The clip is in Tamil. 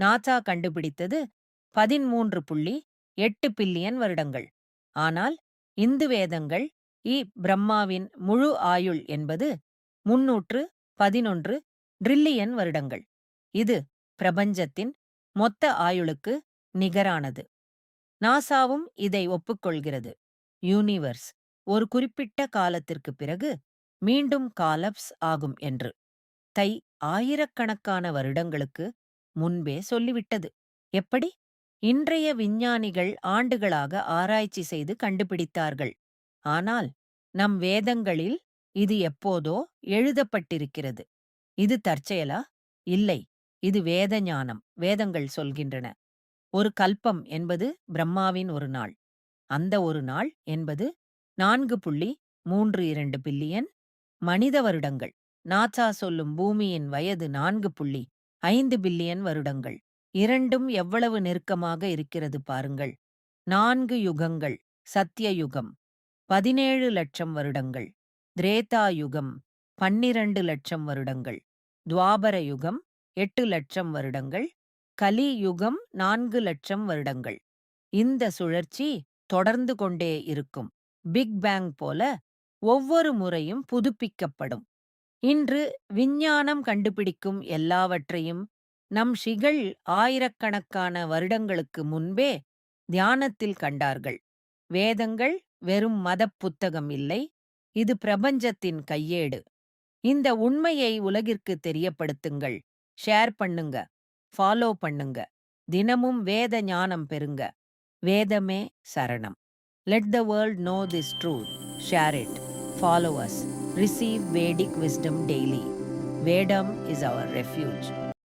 நாசா கண்டுபிடித்தது 13.8 பில்லியன் வருடங்கள். ஆனால் இந்து வேதங்கள் பிரம்மாவின் முழு ஆயுள் என்பது 311 ட்ரில்லியன் வருடங்கள். இது பிரபஞ்சத்தின் மொத்த ஆயுளுக்கு நிகரானது. நாசாவும் இதை ஒப்புக்கொள்கிறது. யூனிவர்ஸ் ஒரு குறிப்பிட்ட காலத்திற்கு பிறகு மீண்டும் காலப்ஸ் ஆகும் என்று தை ஆயிரக்கணக்கான வருடங்களுக்கு முன்பே சொல்லிவிட்டது. எப்படி? இன்றைய விஞ்ஞானிகள் ஆண்டுகளாக ஆராய்ச்சி செய்து கண்டுபிடித்தார்கள். ஆனால் நம் வேதங்களில் இது எப்போதோ எழுதப்பட்டிருக்கிறது. இது தற்செயலா? இல்லை, இது வேத ஞானம். வேதங்கள் சொல்கின்றன. ஒரு கல்பம் என்பது பிரம்மாவின் ஒரு நாள். அந்த ஒரு நாள் என்பது 4.32 பில்லியன் மனித வருடங்கள். நாசா சொல்லும் பூமியின் வயது 4.5 பில்லியன் வருடங்கள். இரண்டும் எவ்வளவு நெருக்கமாக இருக்கிறது பாருங்கள். 4 யுகங்கள். சத்திய யுகம் 17 லட்சம் வருடங்கள். திரேதா யுகம் 12 லட்சம் வருடங்கள். துவாபர யுகம் 8 லட்சம் வருடங்கள். கலி யுகம் 4 லட்சம் வருடங்கள். இந்த சுழற்சி தொடர்ந்து கொண்டே இருக்கும். பிக் பேங் போல ஒவ்வொரு முறையும் புதுப்பிக்கப்படும். இன்று விஞ்ஞானம் கண்டுபிடிக்கும் எல்லாவற்றையும் நம் ஷிகள் ஆயிரக்கணக்கான வருடங்களுக்கு முன்பே தியானத்தில் கண்டார்கள். வேதங்கள் வெறும் மதப் புத்தகம் இல்லை, இது பிரபஞ்சத்தின் கையேடு. இந்த உண்மையை உலகிற்கு தெரியப்படுத்துங்கள். ஷேர் பண்ணுங்க, ஃபாலோ பண்ணுங்க. தினமும் வேத ஞானம் பெறுங்க. வேதமே சரணம். Let the world know this truth. Share it. Follow us. Receive Vedic wisdom daily. Vedam is our refuge.